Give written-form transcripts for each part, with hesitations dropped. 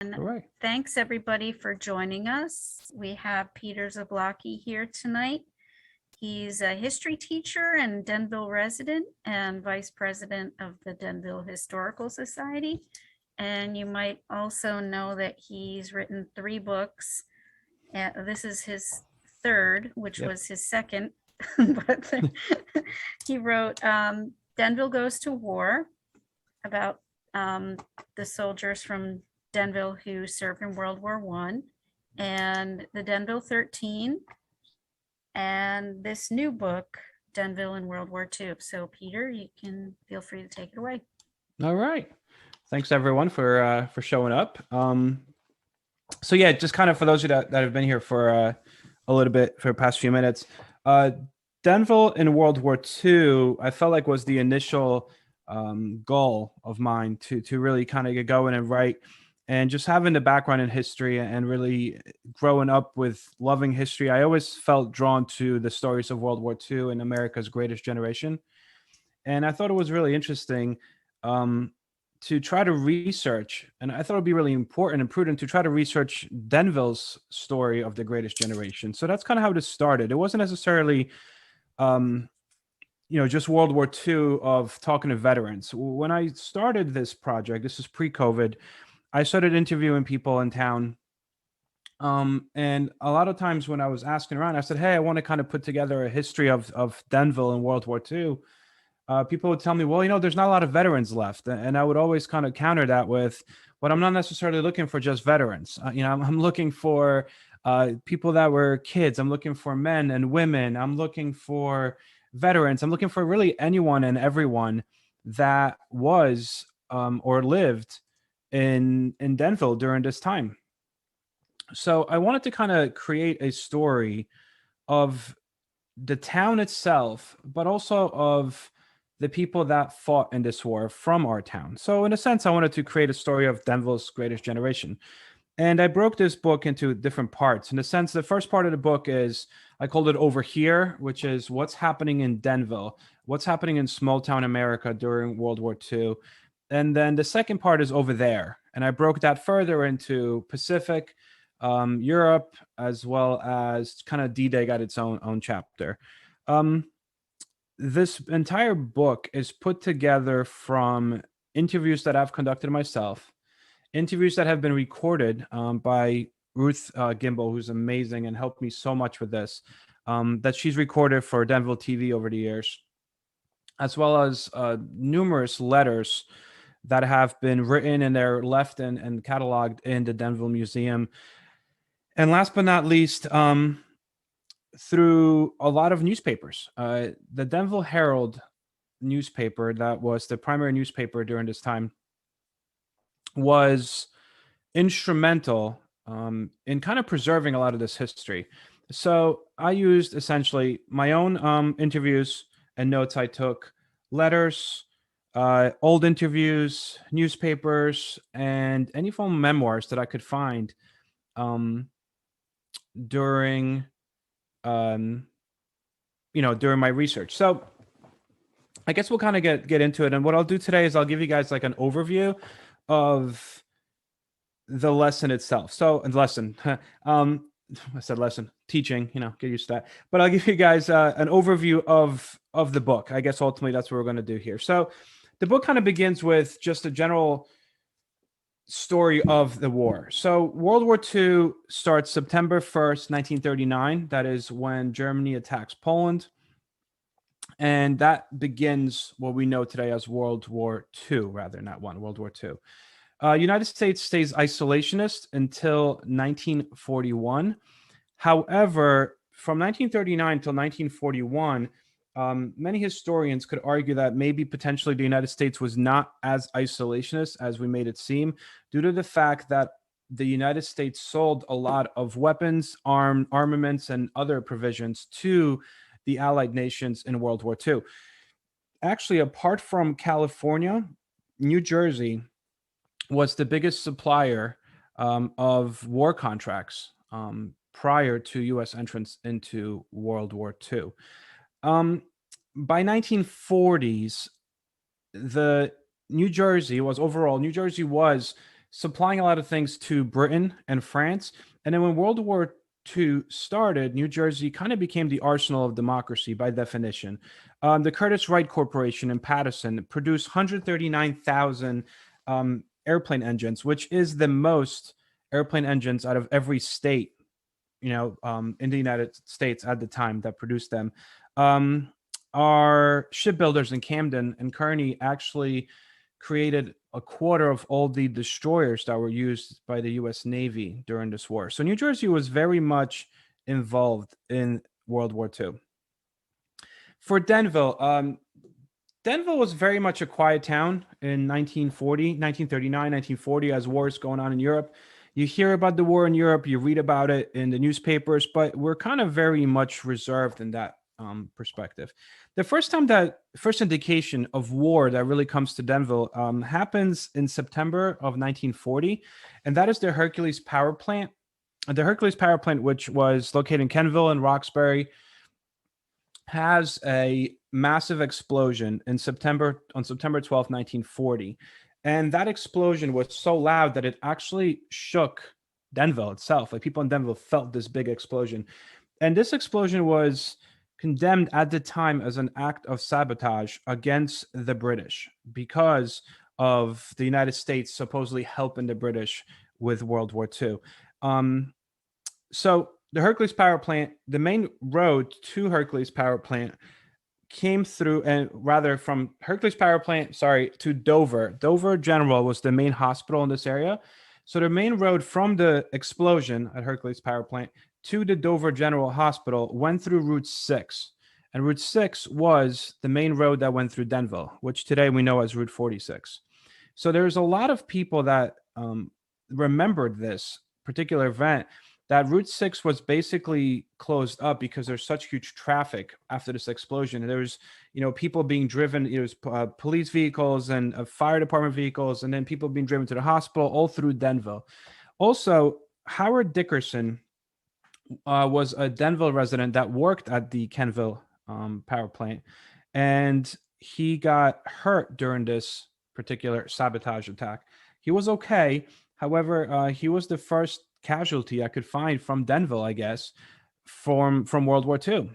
All right. Thanks everybody for joining us. We have Peter Zablocki here tonight. He's a history teacher and Denville resident and vice president of the Denville Historical Society. And you might also know that he's written 3 books. This is his third, which was his second, but he wrote Denville Goes to War, about the soldiers from Denville who served in World War I, and the Denville 13, and this new book, Denville in World War II. So Peter, you can feel free to take it away. All right. Thanks everyone for showing up. So yeah, just kind of for those of you that have been here for a little bit for the past few minutes, Denville in World War II, I felt like was the initial goal of mine to really kind of get going and write, and just having the background in history and really growing up with loving history. I always felt drawn to the stories of World War II and America's greatest generation. And I thought it was really interesting to try to research, and I thought it'd be really important and prudent to try to research Denville's story of the greatest generation. So that's kind of how this started. It wasn't necessarily just World War II of talking to veterans. When I started this project, this is pre-COVID, I started interviewing people in town. And a lot of times when I was asking around, I said, hey, I want to kind of put together a history of Denville in World War II. People would tell me, well, there's not a lot of veterans left. And I would always kind of counter that with, but I'm not necessarily looking for just veterans. I'm looking for people that were kids. I'm looking for men and women. I'm looking for veterans. I'm looking for really anyone and everyone that was or lived in Denville during this time. So I wanted to kind of create a story of the town itself, but also of the people that fought in this war from our town. So in a sense, I wanted to create a story of Denville's greatest generation. And I broke this book into different parts. In a sense, the first part of the book is, I called it Over Here, which is what's happening in Denville, what's happening in small town America during World War II. And then the second part is Over There. And I broke that further into Pacific, Europe, as well as kind of D-Day got its own chapter. This entire book is put together from interviews that I've conducted myself, interviews that have been recorded by Ruth Gimbel, who's amazing and helped me so much with this, that she's recorded for Denville TV over the years, as well as numerous letters that have been written and they're left and cataloged in the Denville Museum. And last but not least, through a lot of newspapers. The Denville Herald newspaper, that was the primary newspaper during this time, was instrumental in kind of preserving a lot of this history. So I used essentially my own interviews and notes I took, letters, old interviews, newspapers, and any form of memoirs that I could find during during my research. So I guess we'll kind of get into it. And what I'll do today is I'll give you guys like an overview of the lesson itself. So, and lesson, I said lesson, teaching, get used to that. But I'll give you guys an overview of the book. I guess ultimately that's what we're going to do here. So the book kind of begins with just a general story of the war. So World War II starts September 1st, 1939. That is when Germany attacks Poland. And that begins what we know today as World War II, rather, not one, World War II. United States stays isolationist until 1941. However, from 1939 till 1941, many historians could argue that maybe potentially the United States was not as isolationist as we made it seem, due to the fact that the United States sold a lot of weapons, armaments, and other provisions to the Allied nations in World War II. Actually, apart from California, New Jersey was the biggest supplier of war contracts prior to U.S. entrance into World War II. By 1940s, New Jersey was supplying a lot of things to Britain and France. And then when World War II started, New Jersey kind of became the arsenal of democracy by definition. The Curtiss Wright Corporation in Paterson produced 139,000 airplane engines, which is the most airplane engines out of every state, in the United States at the time that produced them. Our shipbuilders in Camden and Kearney actually created a quarter of all the destroyers that were used by the U.S. Navy during this war. So New Jersey was very much involved in World War II. For Denville, Denville was very much a quiet town in 1939, 1940, as wars going on in Europe. You hear about the war in Europe, you read about it in the newspapers, but we're kind of very much reserved in that perspective. The first indication of war that really comes to Denville happens in September of 1940, and that is the Hercules power plant. The Hercules power plant, which was located in Kenville and Roxbury, has a massive explosion on September 12th, 1940. And that explosion was so loud that it actually shook Denville itself. Like, people in Denville felt this big explosion. And this explosion was condemned at the time as an act of sabotage against the British because of the United States supposedly helping the British with World War II. So the Hercules power plant, the main road to Hercules power plant came through, and rather from Hercules power plant, to Dover. Dover General was the main hospital in this area. So the main road from the explosion at Hercules power plant to the Dover General Hospital went through Route 6. And Route 6 was the main road that went through Denville, which today we know as Route 46. So there's a lot of people that remembered this particular event, that Route 6 was basically closed up because there's such huge traffic after this explosion. There was, people being driven, it was police vehicles and fire department vehicles, and then people being driven to the hospital all through Denville. Also, Howard Dickerson was a Denville resident that worked at the Kenville power plant, and he got hurt during this particular sabotage attack. He was okay. However, he was the first casualty I could find from Denville, I guess, from World War II.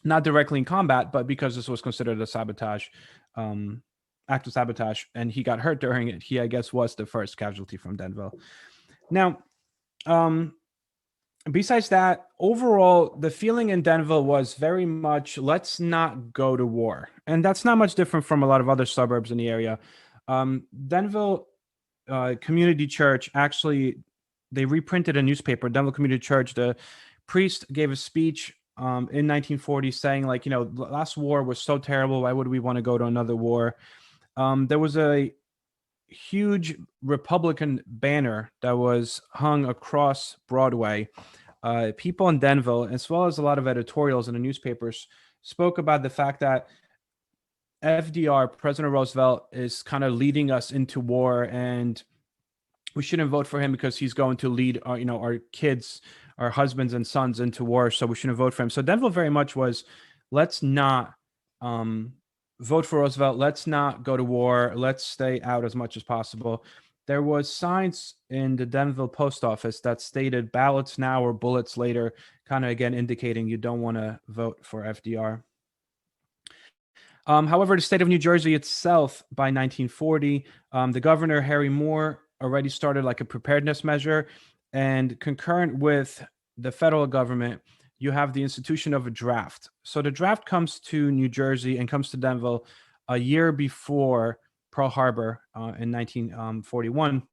Not directly in combat, but because this was considered a sabotage, act of sabotage, and he got hurt during it. He, I guess, was the first casualty from Denville. Now, besides that, overall, the feeling in Denville was very much, let's not go to war. And that's not much different from a lot of other suburbs in the area. Denville Community Church, actually, they reprinted a newspaper, Denville Community Church. The priest gave a speech in 1940 saying, like, last war was so terrible. Why would we want to go to another war? There was a huge Republican banner that was hung across Broadway. People in Denville, as well as a lot of editorials in the newspapers, spoke about the fact that FDR, President Roosevelt, is kind of leading us into war, and we shouldn't vote for him because he's going to lead our kids, our husbands and sons into war. So we shouldn't vote for him. So Denville very much was, let's not vote for Roosevelt. Let's not go to war. Let's stay out as much as possible. There was signs in the Denville post office that stated ballots now or bullets later, kind of again indicating you don't want to vote for FDR. However, the state of New Jersey itself, by 1940, the governor, Harry Moore, already started like a preparedness measure, and concurrent with the federal government, you have the institution of a draft. So the draft comes to New Jersey and comes to Denville a year before Pearl Harbor in 1941.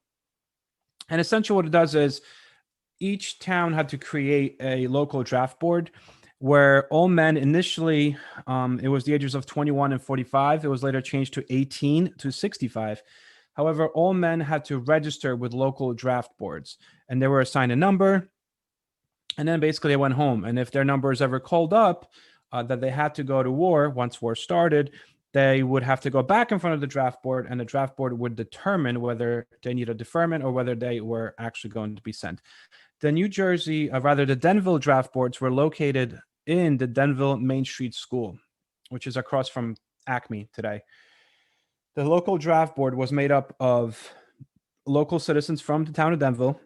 And essentially what it does is each town had to create a local draft board where all men, initially it was the ages of 21 and 45. It was later changed to 18 to 65. However, all men had to register with local draft boards, and they were assigned a number, and then basically they went home. And if their number is ever called up, that they had to go to war once war started, they would have to go back in front of the draft board, and the draft board would determine whether they need a deferment or whether they were actually going to be sent. The the Denville draft boards were located in the Denville Main Street School, which is across from Acme today. The local draft board was made up of local citizens from the town of Denville,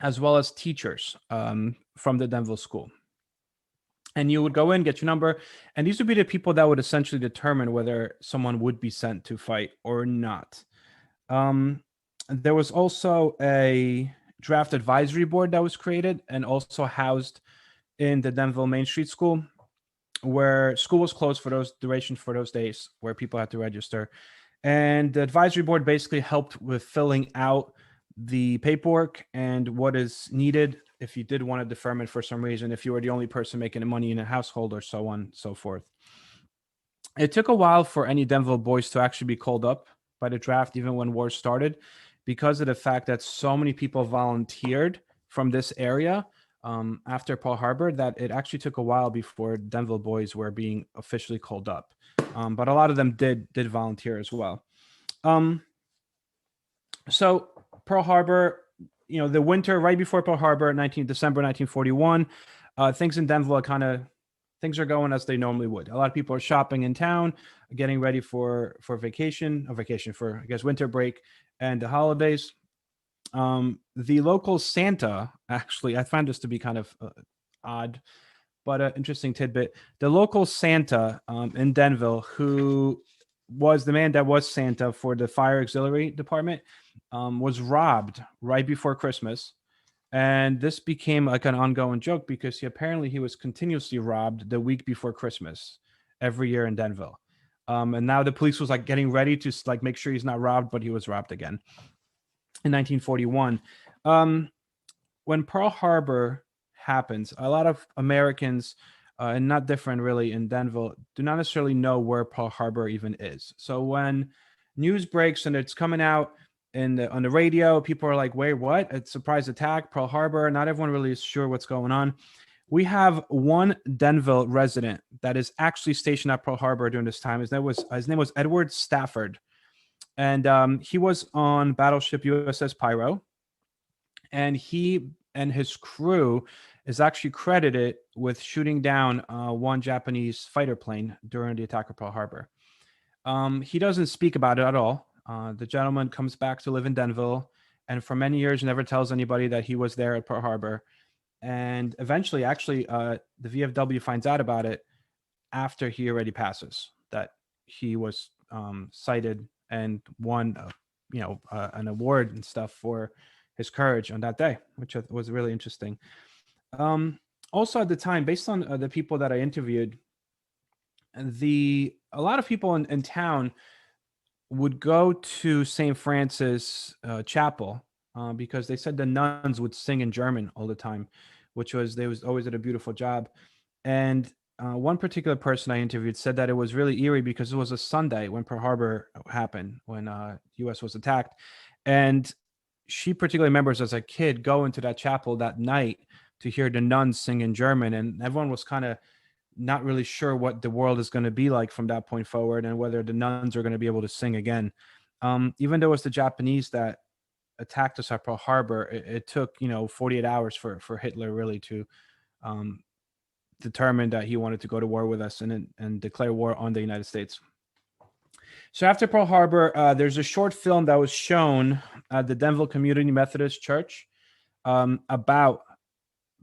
as well as teachers from the Denville school. And you would go in, get your number, and these would be the people that would essentially determine whether someone would be sent to fight or not. There was also a draft advisory board that was created and also housed in the Denville Main Street School, where school was closed for those duration for those days, where people had to register. And the advisory board basically helped with filling out the paperwork and what is needed if you did want a deferment for some reason, if you were the only person making the money in a household, or so on and so forth. It took a while for any Denville boys to actually be called up by the draft, even when war started, because of the fact that so many people volunteered from this area after Pearl Harbor, that it actually took a while before Denville boys were being officially called up. But a lot of them did volunteer as well. So Pearl Harbor, the winter right before Pearl Harbor, December 1941, things in Denville things are going as they normally would. A lot of people are shopping in town, getting ready for vacation for, I guess, winter break and the holidays. The local Santa, actually, I find this to be kind of odd, but an interesting tidbit. The local Santa in Denville, who was the man that was Santa for the fire auxiliary department, was robbed right before Christmas. And this became like an ongoing joke because he was continuously robbed the week before Christmas every year in Denville. And now the police was like getting ready to like make sure he's not robbed, but he was robbed again in 1941. When Pearl Harbor happens, a lot of Americans, and not different really in Denville, do not necessarily know where Pearl Harbor even is. So when news breaks and it's coming out on the radio, people are like, wait, what? A surprise attack, Pearl Harbor. Not everyone really is sure what's going on. We have one Denville resident that is actually stationed at Pearl Harbor during this time. His name was Edward Stafford. And he was on battleship USS Pyro. And he and his crew is actually credited with shooting down one Japanese fighter plane during the attack of Pearl Harbor. He doesn't speak about it at all. The gentleman comes back to live in Denville, and for many years never tells anybody that he was there at Pearl Harbor. And eventually, actually, the VFW finds out about it after he already passes, that he was cited and won, an award and stuff for his courage on that day, which was really interesting. Also at the time, based on the people that I interviewed, a lot of people in town would go to St. Francis Chapel because they said the nuns would sing in German all the time, they always did a beautiful job. And one particular person I interviewed said that it was really eerie because it was a Sunday when Pearl Harbor happened, when U.S. was attacked. And she particularly remembers as a kid going to that chapel that night to hear the nuns sing in German. And everyone was kind of not really sure what the world is going to be like from that point forward and whether the nuns are going to be able to sing again. Even though it was the Japanese that attacked us at Pearl Harbor, it took 48 hours for Hitler really to determine that he wanted to go to war with us and declare war on the United States. So after Pearl Harbor, there's a short film that was shown at the Denville Community Methodist Church about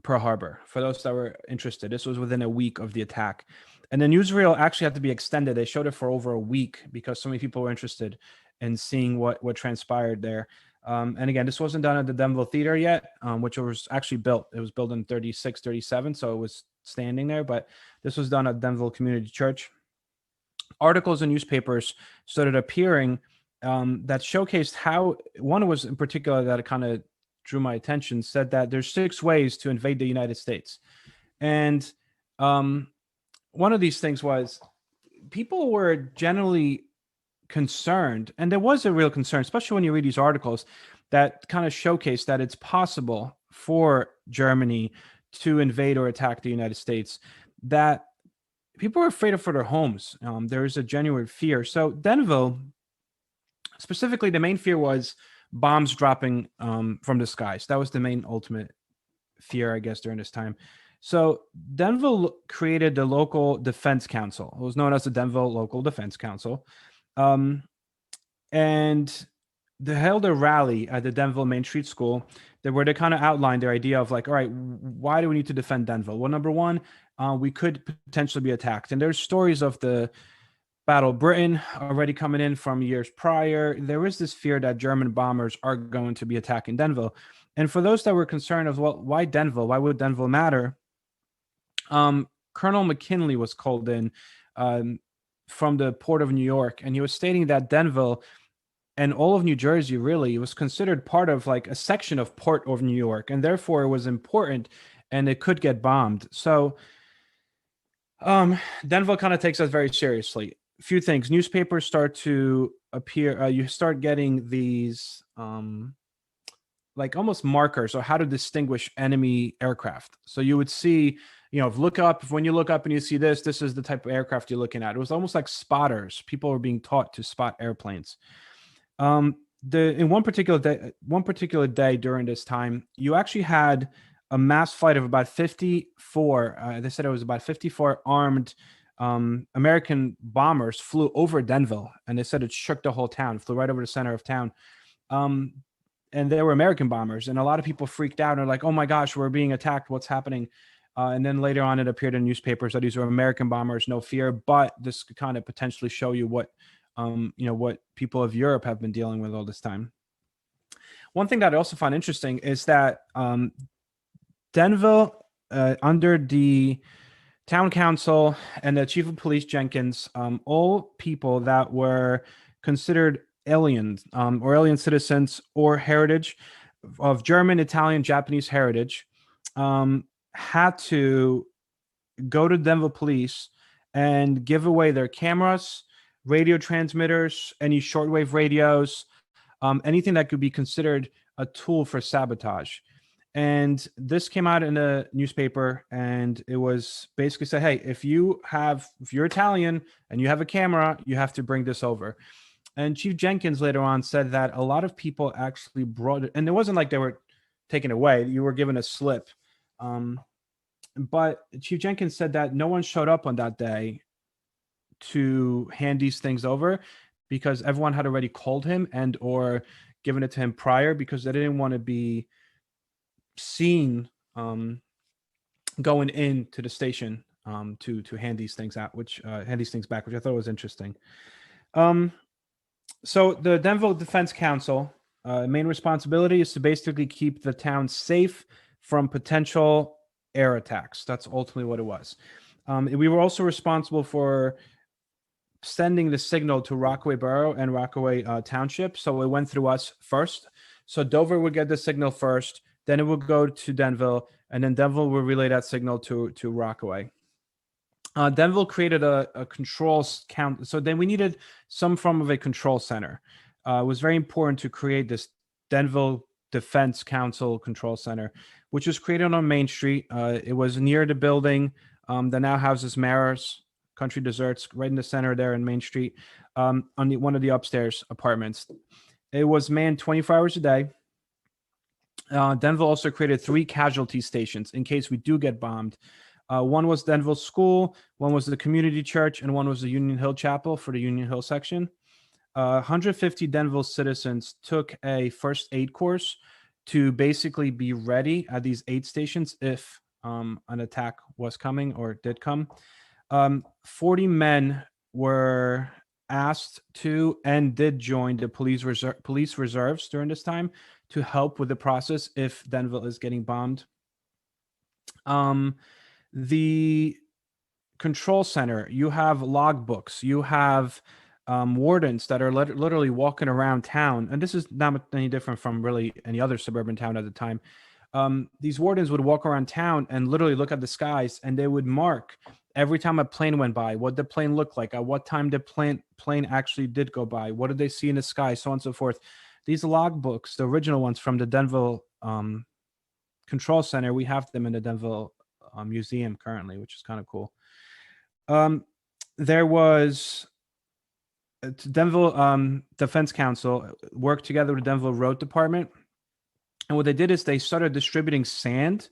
Pearl Harbor, for those that were interested. This was within a week of the attack. And the newsreel actually had to be extended. They showed it for over a week because so many people were interested in seeing what transpired there. And again, this wasn't done at the Denville Theater yet, which was actually built. It was built in 36, 37, so it was standing there. But this was done at Denville Community Church. Articles in newspapers started appearing that showcased how, one was in particular that kind of drew my attention, said that there's 6 ways to invade the United States. And one of these things was people were generally concerned, and there was a real concern, especially when you read these articles that kind of showcase that it's possible for Germany to invade or attack the United States, that people were afraid for their homes. There is a genuine fear. So Denville, specifically, the main fear was bombs dropping from the skies. That was the main ultimate fear, I guess, during this time. So Denville created the Local Defense Council. It was known as the Denville Local Defense Council. And they held a rally at the Denville Main Street School where they kind of outlined their idea of like, all right, why do we need to defend Denville? Well, number one, we could potentially be attacked. And there's stories of the Battle of Britain already coming in from years prior. There is this fear that German bombers are going to be attacking Denville. And for those that were concerned of, well, why Denville? Why would Denville matter? Colonel McKinley was called in from the port of New York, and he was stating that Denville and all of New Jersey really was considered part of like a section of port of New York, and therefore it was important and it could get bombed. So Denville kind of takes us very seriously. A few things. Newspapers start to appear. You start getting these like almost markers or how to distinguish enemy aircraft. So you would see, when you look up and you see this is the type of aircraft you're looking at. It was almost like spotters. People were being taught to spot airplanes. In one particular day during this time, you actually had a mass flight of about 54. They said it was about 54 armed American bombers flew over Denville, and they said it shook the whole town, flew right over the center of town. And they were American bombers, and a lot of people freaked out and are like, "Oh my gosh, we're being attacked! What's happening?" And then later on, it appeared in newspapers that these were American bombers, no fear. But this could kind of potentially show you what people of Europe have been dealing with all this time. One thing that I also find interesting is that Denville, under the town council and the chief of police Jenkins, all people that were considered aliens or alien citizens or heritage of German, Italian, Japanese heritage, had to go to Denville police and give away their cameras, radio transmitters, any shortwave radios, anything that could be considered a tool for sabotage. And this came out in a newspaper, and it was basically said, hey, if you're Italian and you have a camera, you have to bring this over. And Chief Jenkins later on said that a lot of people actually brought it, and it wasn't like they were taken away. You were given a slip. But Chief Jenkins said that no one showed up on that day to hand these things over because everyone had already called him and or given it to him prior because they didn't want to be seen going into the station to hand these things out, hand these things back, which I thought was interesting. So the Denville Defense Council main responsibility is to basically keep the town safe from potential air attacks. That's ultimately what it was. We were also responsible for sending the signal to Rockaway Borough and Rockaway Township. So it went through us first. So Dover would get the signal first, then it would go to Denville, and then Denville would relay that signal to Rockaway. Denville created a control count. So then we needed some form of a control center. It was very important to create this Denville Defense Council Control Center, which was created on Main Street. It was near the building that now houses Mara's Country Desserts, right in the center there in Main Street, on one of the upstairs apartments. It was manned 24 hours a day. Denville also created 3 casualty stations in case we do get bombed. One was Denville School, one was the community church, and one was the Union Hill Chapel for the Union Hill section. 150 Denville citizens took a first aid course to basically be ready at these aid stations if an attack was coming or did come. 40 men were asked to and did join the police reserves during this time to help with the process if Denville is getting bombed. The control center, you have logbooks, you have wardens that are literally walking around town, and this is not any different from really any other suburban town at the time. These wardens would walk around town and literally look at the skies, and they would mark every time a plane went by, what the plane looked like, at what time the plane actually did go by, what did they see in the sky, so on and so forth. These logbooks, the original ones from the Denville Control Center, we have them in the Denville Museum currently, which is kind of cool. There was Denville Defense Council worked together with the Denville Road Department. And what they did is they started distributing sand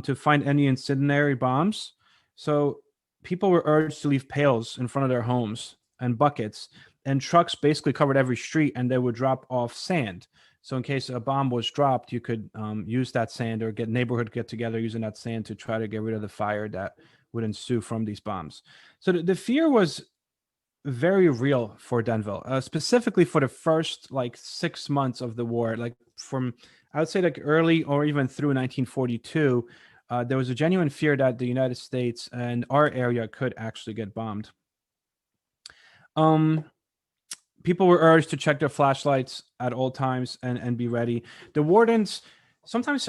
to find any incendiary bombs. So people were urged to leave pails in front of their homes and buckets. and trucks basically covered every street, and they would drop off sand. So in case a bomb was dropped, you could use that sand, or get together using that sand to try to get rid of the fire that would ensue from these bombs. So the fear was very real for Denville, specifically for the first like 6 months of the war. Like from, I would say, like early or even through 1942, there was a genuine fear that the United States and our area could actually get bombed. People were urged to check their flashlights at all times and be ready. The wardens, sometimes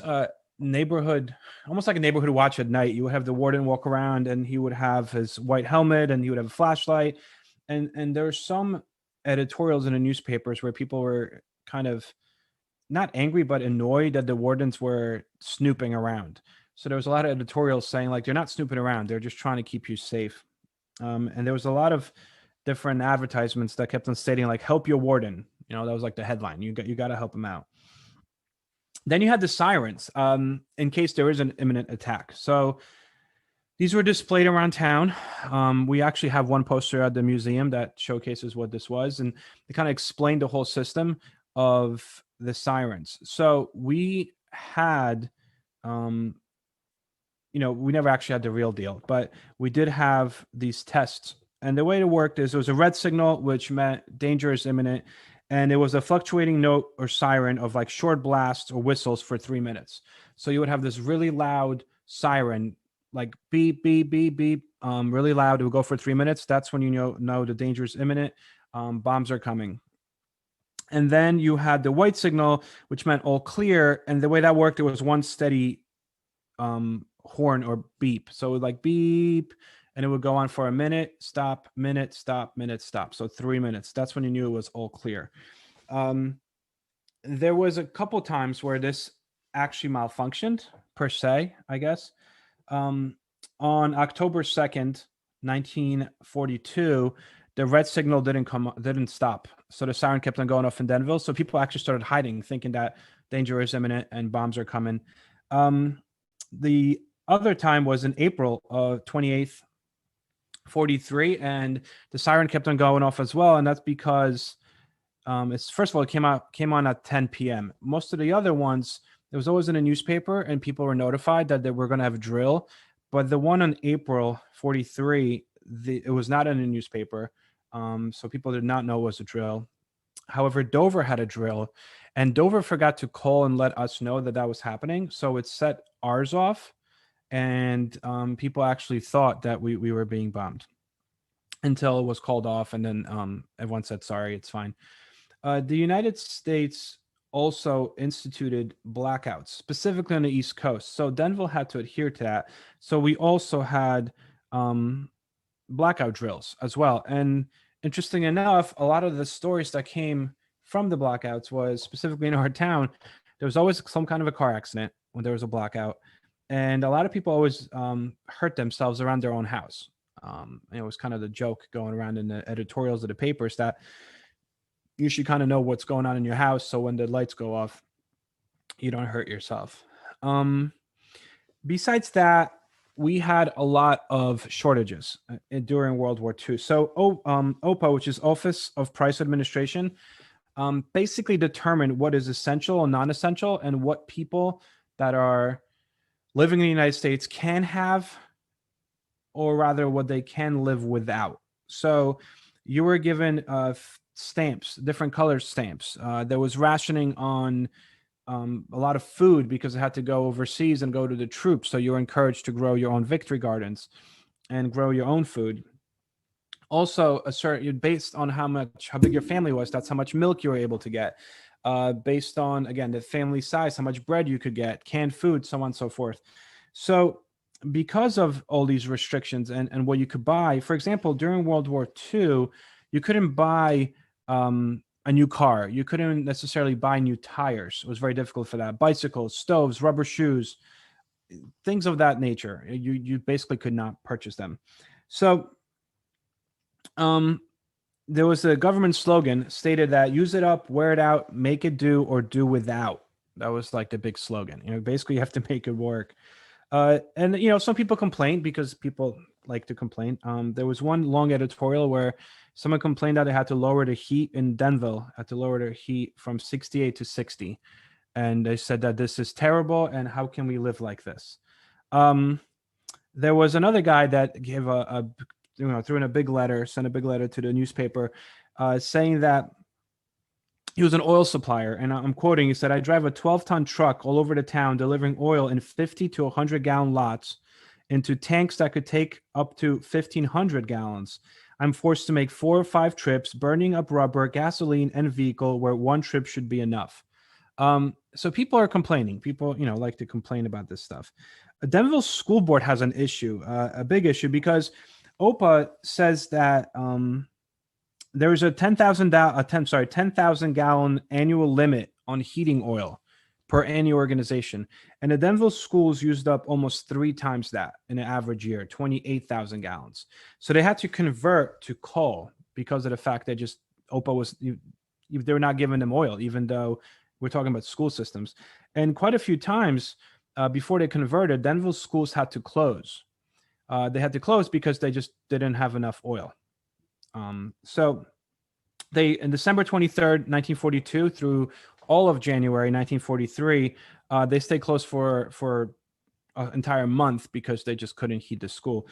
neighborhood, almost like a neighborhood watch at night, you would have the warden walk around, and he would have his white helmet, and he would have a flashlight. And there were some editorials in the newspapers where people were kind of not angry, but annoyed that the wardens were snooping around. So there was a lot of editorials saying, like, they're not snooping around, they're just trying to keep you safe. And there was a lot of different advertisements that kept on stating, like, help your warden. That was like the headline. You got to help him out. Then you had the sirens, in case there is an imminent attack. So these were displayed around town. We actually have one poster at the museum that showcases what this was, and they kind of explained the whole system of the sirens. So we had, we never actually had the real deal, but we did have these tests. And the way it worked is, it was a red signal, which meant danger is imminent. And it was a fluctuating note or siren of like short blasts or whistles for 3 minutes. So you would have this really loud siren, like beep, beep, beep, beep, really loud. It would go for 3 minutes. That's when you know the danger is imminent. Bombs are coming. And then you had the white signal, which meant all clear. And the way that worked, it was one steady horn or beep. So it would like beep, and it would go on for a minute, stop, minute, stop, minute, stop. So 3 minutes. That's when you knew it was all clear. There was a couple times where this actually malfunctioned, per se, I guess. On October 2nd, 1942, the red signal didn't stop. So the siren kept on going off in Denville. So people actually started hiding, thinking that danger is imminent and bombs are coming. The other time was in April 28th, 43, and the siren kept on going off as well. And that's because it's, first of all, it came on at 10 p.m. Most of the other ones, it was always in a newspaper, and people were notified that they were going to have a drill. But the one on April 43, it was not in a newspaper. So people did not know it was a drill. However, Dover had a drill, and Dover forgot to call and let us know that was happening. So it set ours off, and people actually thought that we were being bombed until it was called off. And then everyone said, sorry, it's fine. The United States also instituted blackouts, specifically on the East Coast. So Denville had to adhere to that. So we also had blackout drills as well. And interesting enough, a lot of the stories that came from the blackouts was, specifically in our town, there was always some kind of a car accident when there was a blackout. And a lot of people always hurt themselves around their own house. It was kind of the joke going around in the editorials of the papers that you should kind of know what's going on in your house, so when the lights go off, you don't hurt yourself. Besides that, we had a lot of shortages during World War II. So OPA, which is Office of Price Administration, basically determined what is essential and non-essential, and what people that are living in the United States can have, or rather what they can live without. So you were given stamps, different color stamps. There was rationing on a lot of food because it had to go overseas and go to the troops. So you were encouraged to grow your own victory gardens and grow your own food. Also, based on how big your family was, that's how much milk you were able to get. Based on, again, the family size, how much bread you could get, canned food, so on and so forth. So because of all these restrictions and what you could buy, for example, during World War II, you couldn't buy a new car. You couldn't necessarily buy new tires. It was very difficult for that. Bicycles, stoves, rubber shoes, things of that nature. You basically could not purchase them. So there was a government slogan stated that use it up, wear it out, make it do, or do without. That was like the big slogan. Basically you have to make it work. And some people complained because people like to complain. There was one long editorial where Someone complained that they had to lower the heat in Denville, had to lower their heat from 68 to 60. And they said that this is terrible, and how can we live like this? There was another guy that gave threw in a big letter, sent a big letter to the newspaper, saying that he was an oil supplier. And I'm quoting, he said, "I drive a 12-ton truck all over the town delivering oil in 50 to 100-gallon lots into tanks that could take up to 1,500 gallons. I'm forced to make 4 or 5 trips, burning up rubber, gasoline, and vehicle where one trip should be enough." So people are complaining. People, like to complain about this stuff. Denville School Board has an issue, a big issue, because OPA says that there is a 10,000 gallon annual limit on heating oil per any organization, and the Denville schools used up almost 3 times that in an average year, 28,000 gallons. So they had to convert to coal because of the fact that just OPA was they were not giving them oil, even though we're talking about school systems. And quite a few times before they converted, Denville schools had to close. They had to close because they just didn't have enough oil. So they, in December 23rd, 1942 through all of January 1943, they stayed closed for an entire month because they just couldn't heat the school.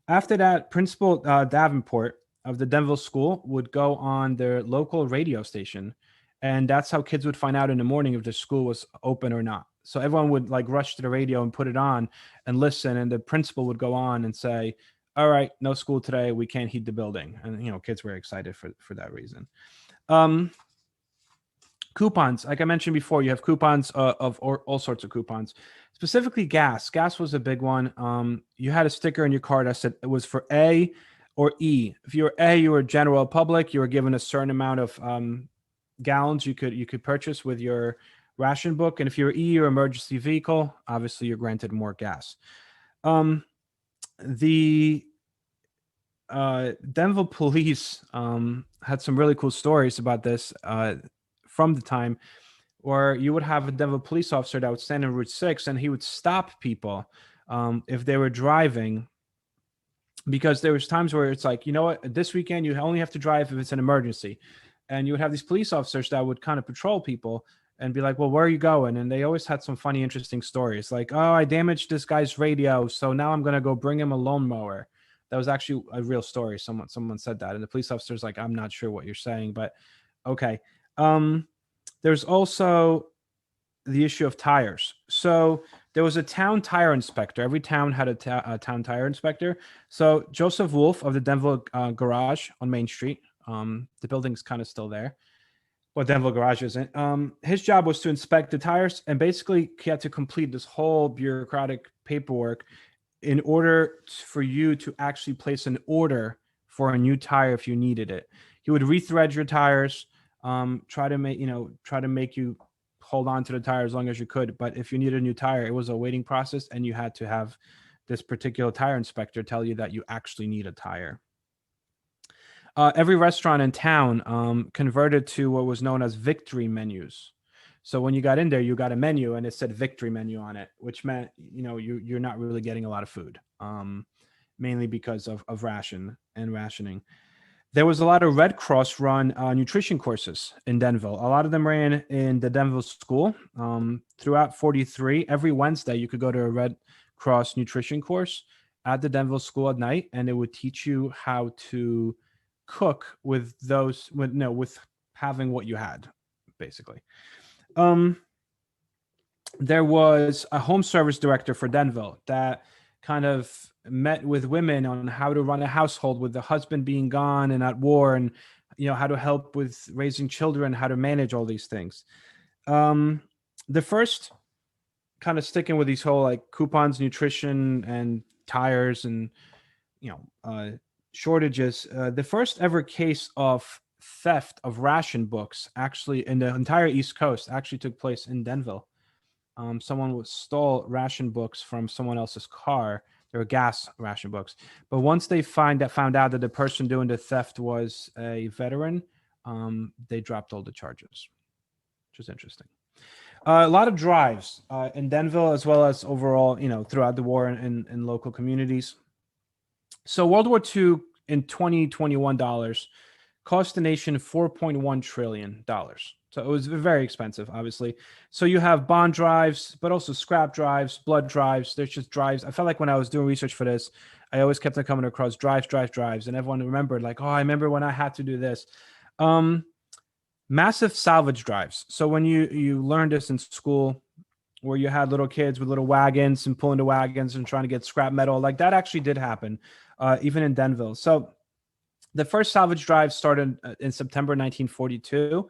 After that, Principal Davenport of the Denville school would go on their local radio station, and that's how kids would find out in the morning if the school was open or not. So everyone would rush to the radio and put it on and listen, and the principal would go on and say, "All right, no school today. We can't heat the building." And kids were excited for that reason. Coupons, like I mentioned before, you have coupons of all sorts of coupons. Specifically, gas. Gas was a big one. You had a sticker in your car that said it was for A or E. If you were A, you were general public. You were given a certain amount of gallons you could purchase with your ration book, and if you're E or emergency vehicle, obviously you're granted more gas. The Denville police had some really cool stories about this from the time, where you would have a Denville police officer that would stand in Route 6 and he would stop people if they were driving, because there was times where it's like, what, this weekend you only have to drive if it's an emergency. And you would have these police officers that would kind of patrol people and be like, "Well, where are you going?" And they always had some funny, interesting stories. Like, "Oh, I damaged this guy's radio, so now I'm going to go bring him a lawnmower." That was actually a real story. Someone said that. And the police officer's like, "I'm not sure what you're saying, but okay." There's also the issue of tires. So there was a town tire inspector. Every town had a town tire inspector. So Joseph Wolf of the Denville Garage on Main Street, the building's kind of still there. Well, Denville Garage isn't. His job was to inspect the tires, and basically he had to complete this whole bureaucratic paperwork in order for you to actually place an order for a new tire if you needed it. He would rethread your tires, try to make you hold on to the tire as long as you could. But if you needed a new tire, it was a waiting process, and you had to have this particular tire inspector tell you that you actually need a tire. Every restaurant in town converted to what was known as victory menus. So when you got in there, you got a menu and it said victory menu on it, which meant, you're not really getting a lot of food, mainly because of rationing. There was a lot of Red Cross run nutrition courses in Denville. A lot of them ran in the Denville school. Throughout 43, every Wednesday, you could go to a Red Cross nutrition course at the Denville school at night, and it would teach you how to cook with having what you had, basically. There was a home service director for Denville that kind of met with women on how to run a household with the husband being gone and at war, and how to help with raising children, how to manage all these things. The first, kind of sticking with these whole coupons, nutrition, and tires, and shortages, the first ever case of theft of ration books actually in the entire East Coast actually took place in Denville. Someone stole ration books from someone else's car. They were gas ration books. But once they found out that the person doing the theft was a veteran, they dropped all the charges, which is interesting. A lot of drives in Denville, as well as overall, throughout the war in local communities. So World War II in 2021 dollars cost the nation $4.1 trillion. So it was very expensive, obviously. So you have bond drives, but also scrap drives, blood drives. There's just drives. I felt like when I was doing research for this, I always kept on coming across drives. And everyone remembered like, oh, I remember when I had to do this. Massive salvage drives. So when you learned this in school, where you had little kids with little wagons and pulling the wagons and trying to get scrap metal, like that actually did happen, even in Denville. So the first salvage drive started in September 1942,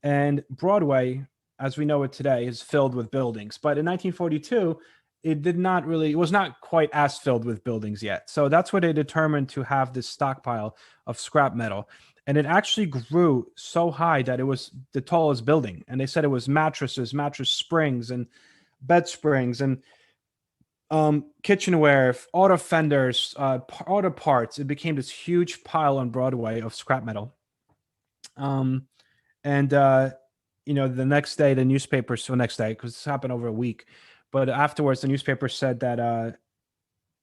and Broadway, as we know it today, is filled with buildings. But in 1942, it was not quite as filled with buildings yet. So that's where they determined to have this stockpile of scrap metal. And it actually grew so high that it was the tallest building. And they said it was mattresses, mattress springs, and bed springs, and kitchenware, auto fenders, auto parts. It became this huge pile on Broadway of scrap metal. The next day, the newspapers, so next day, because this happened over a week, but afterwards, the newspaper said that,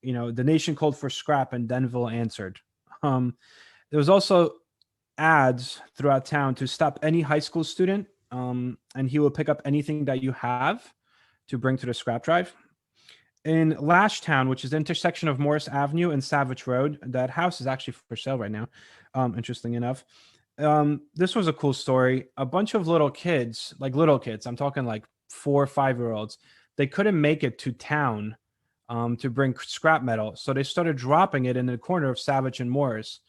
the nation called for scrap and Denville answered. There was also ads throughout town to stop any high school student, and he will pick up anything that you have to bring to the scrap drive. In Lashtown, which is the intersection of Morris Avenue and Savage Road, that house is actually for sale right now, interesting enough. This was a cool story. A bunch of little kids, I'm talking like 4 or 5-year-olds, they couldn't make it to town to bring scrap metal. So they started dropping it in the corner of Savage and Morris.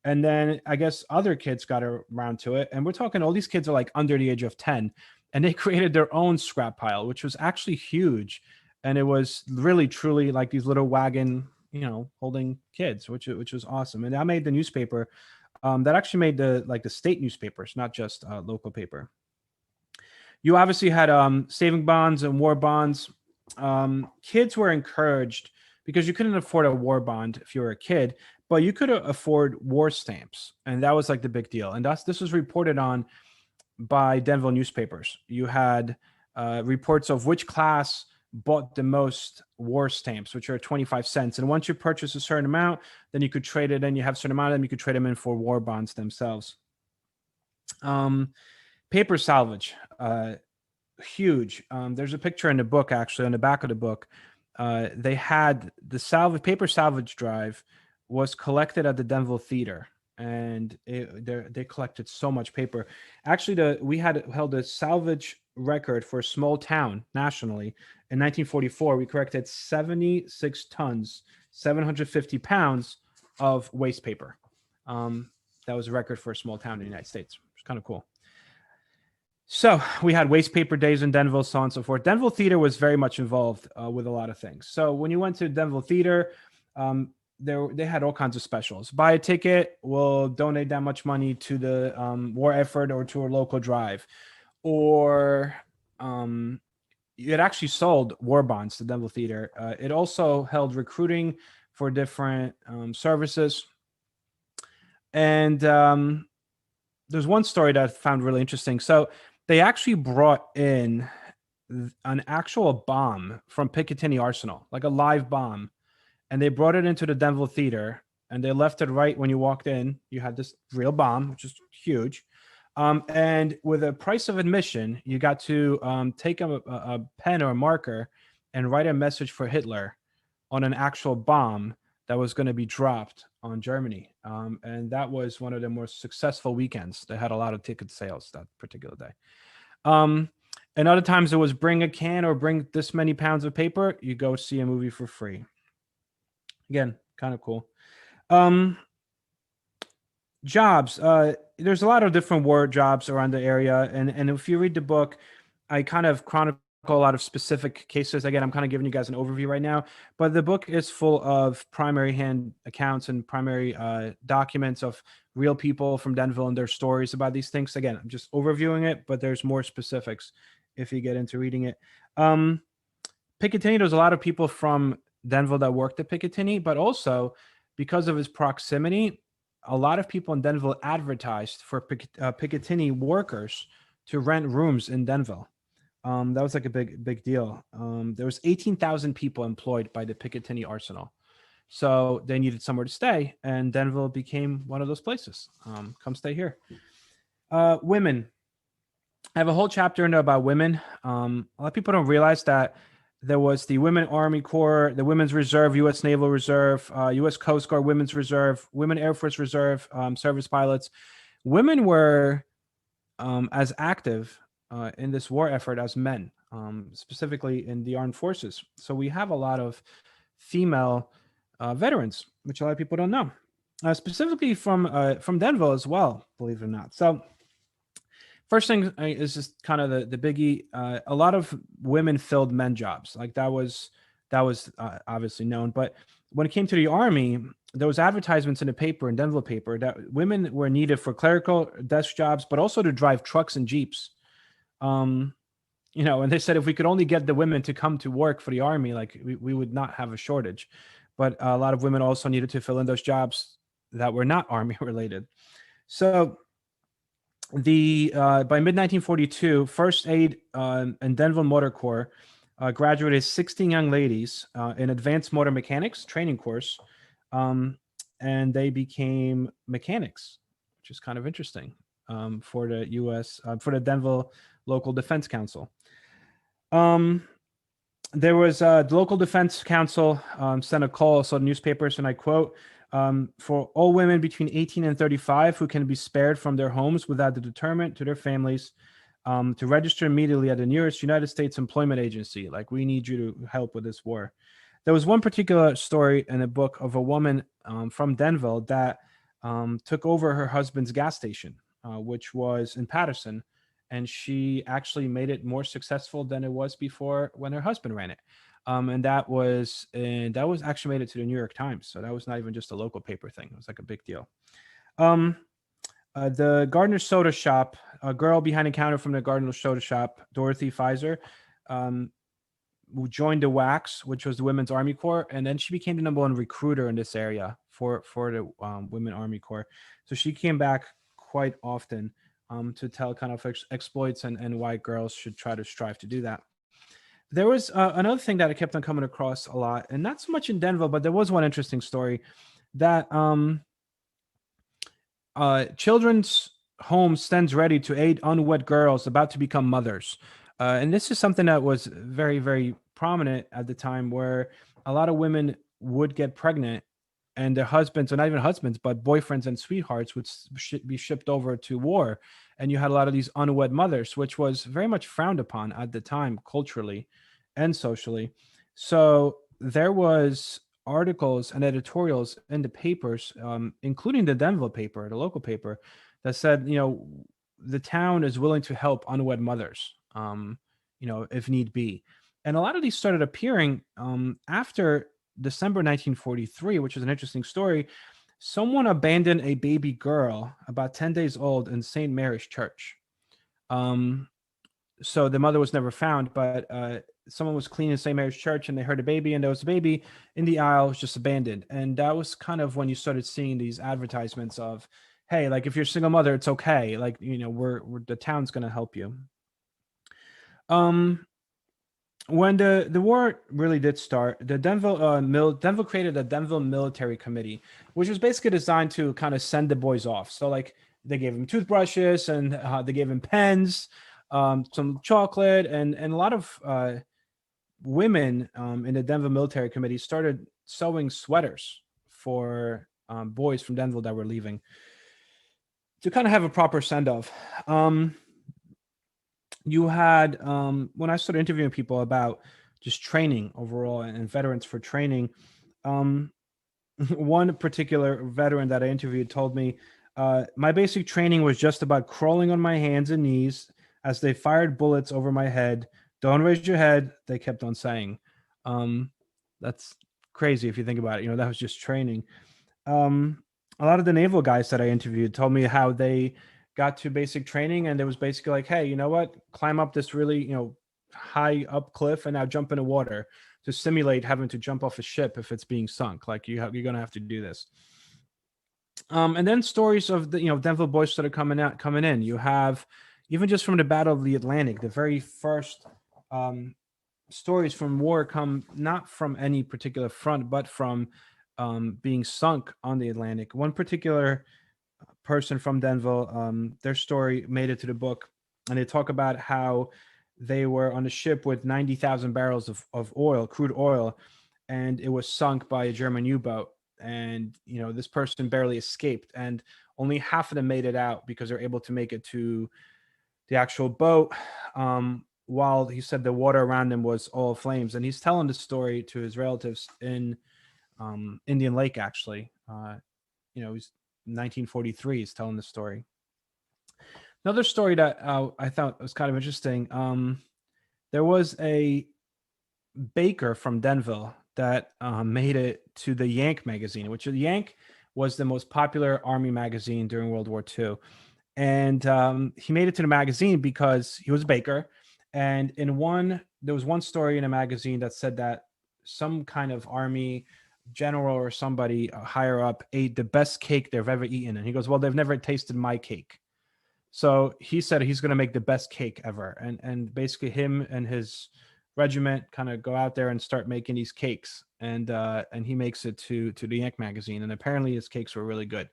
And then I guess other kids got around to it. And we're talking, all these kids are like under the age of 10. And they created their own scrap pile, which was actually huge. And it was really, truly like these little wagon, holding kids, which was awesome. And that made the newspaper. That actually made the state newspapers, not just local paper. You obviously had saving bonds and war bonds. Kids were encouraged, because you couldn't afford a war bond if you were a kid, but you could afford war stamps, and that was like the big deal. And this was reported on by Denville newspapers. You had reports of which class bought the most war stamps, which are 25 cents. And once you purchase a certain amount, then you could trade it in. You have a certain amount of them, you could trade them in for war bonds themselves. Paper salvage, huge. There's a picture in the book, actually, on the back of the book. They had the paper salvage drive was collected at the Denville Theater, and they collected so much paper. Actually, we had held a salvage record for a small town nationally. In 1944, we collected 76 tons, 750 pounds of waste paper. That was a record for a small town in the United States. It's kind of cool. So we had waste paper days in Denville, so on and so forth. Denville Theater was very much involved with a lot of things. So when you went to Denville Theater, they had all kinds of specials. Buy a ticket, we'll donate that much money to the war effort or to a local drive. Or it actually sold war bonds to Denville Theater. It also held recruiting for different services. And there's one story that I found really interesting. So they actually brought in an actual bomb from Picatinny Arsenal, like a live bomb. And they brought it into the Denville Theater, and they left it right when you walked in. You had this real bomb, which is huge. And with a price of admission, you got to take a pen or a marker and write a message for Hitler on an actual bomb that was going to be dropped on Germany. And that was one of the more successful weekends. They had a lot of ticket sales that particular day. And other times it was bring a can or bring this many pounds of paper. You go see a movie for free. Again, kind of cool. Jobs. There's a lot of different war jobs around the area. And if you read the book, I kind of chronicle a lot of specific cases. Again, I'm kind of giving you guys an overview right now, but the book is full of primary hand accounts and primary documents of real people from Denville and their stories about these things. Again, I'm just overviewing it, but there's more specifics if you get into reading it. Picatinny, there's a lot of people from Denville that worked at Picatinny, but also because of his proximity, a lot of people in Denville advertised for Picatinny workers to rent rooms in Denville. That was like a big deal. There was 18,000 people employed by the Picatinny Arsenal. So they needed somewhere to stay, and Denville became one of those places. Come stay here. Women. I have a whole chapter in there about women. A lot of people don't realize that there was the Women Army Corps, the Women's Reserve, U.S. Naval Reserve, U.S. Coast Guard Women's Reserve, Women Air Force Reserve, service pilots. Women were as active in this war effort as men, specifically in the armed forces. So we have a lot of female veterans, which a lot of people don't know, specifically from Denville as well, believe it or not. So first thing is just kind of the biggie. A lot of women filled men jobs, like that was obviously known. But when it came to the Army, there was advertisements in the paper, in Denville paper, that women were needed for clerical desk jobs, but also to drive trucks and jeeps. And they said if we could only get the women to come to work for the Army, like we would not have a shortage. But a lot of women also needed to fill in those jobs that were not Army related. So by mid-1942, First Aid and Denville Motor Corps graduated 16 young ladies in advanced motor mechanics training course, and they became mechanics, which is kind of interesting for the U.S. For the Denville Local Defense Council. There was the Local Defense Council sent a call, so newspapers, and I quote, for all women between 18 and 35 who can be spared from their homes without the deterrent to their families, to register immediately at the nearest United States employment agency. Like, we need you to help with this war. There was one particular story in a book of a woman from Denville that took over her husband's gas station, which was in Patterson, and she actually made it more successful than it was before when her husband ran it. And that was actually made it to the New York Times. So that was not even just a local paper thing. It was like a big deal. The Gardner Soda Shop, a girl behind the counter from the Gardner Soda Shop, Dorothy Pfizer, who joined the WACS, which was the Women's Army Corps, and then she became the #1 recruiter in this area for the Women Army Corps. So she came back quite often to tell kind of exploits and why girls should try to strive to do that. There was another thing that I kept on coming across a lot, and not so much in Denville, but there was one interesting story that children's home stands ready to aid unwed girls about to become mothers. And this is something that was very, very prominent at the time, where a lot of women would get pregnant and their husbands, or not even husbands, but boyfriends and sweethearts would be shipped over to war. And you had a lot of these unwed mothers, which was very much frowned upon at the time, culturally and socially. So there was articles and editorials in the papers, including the Denville paper, the local paper, that said, the town is willing to help unwed mothers, if need be. And a lot of these started appearing after December 1943, which is an interesting story. Someone abandoned a baby girl about 10 days old in St. Mary's Church. So the mother was never found, but someone was cleaning St. Mary's Church and they heard a baby, and there was a baby in the aisle, just abandoned. And that was kind of when you started seeing these advertisements of, hey, like, if you're a single mother, it's okay. Like, we're the town's going to help you. When the war really did start, the Denville created a Denville Military Committee, which was basically designed to kind of send the boys off. So, like, they gave them toothbrushes and they gave them pens, some chocolate, and a lot of women in the Denville Military Committee started sewing sweaters for boys from Denville that were leaving to kind of have a proper send-off. You had, when I started interviewing people about just training overall and veterans for training, one particular veteran that I interviewed told me, my basic training was just about crawling on my hands and knees as they fired bullets over my head. Don't raise your head, they kept on saying. That's crazy if you think about it. That was just training. A lot of the naval guys that I interviewed told me how they got to basic training and it was basically like, hey, you know what? Climb up this really, high up cliff and now jump in the water to simulate having to jump off a ship if it's being sunk. Like, you're going to have to do this. And then stories of the, Denville boys started coming in. You have, even just from the Battle of the Atlantic, the very first stories from war come not from any particular front, but from being sunk on the Atlantic. One particular person from Denville, their story made it to the book, and they talk about how they were on a ship with 90,000 barrels of oil, crude oil, and it was sunk by a German U-boat. And, this person barely escaped, and only half of them made it out because they're able to make it to the actual boat. While he said the water around him was all flames. And he's telling the story to his relatives in Indian Lake, actually. He's 1943, he's telling the story. Another story that I thought was kind of interesting. There was a baker from Denville that made it to the Yank magazine, which the Yank was the most popular army magazine during World War II. And he made it to the magazine because he was a baker. And there was one story in a magazine that said that some kind of army general or somebody higher up ate the best cake they've ever eaten. And he goes, well, they've never tasted my cake. So he said he's going to make the best cake ever. And basically him and his regiment kind of go out there and start making these cakes. And he makes it to the Yank magazine. And apparently his cakes were really good.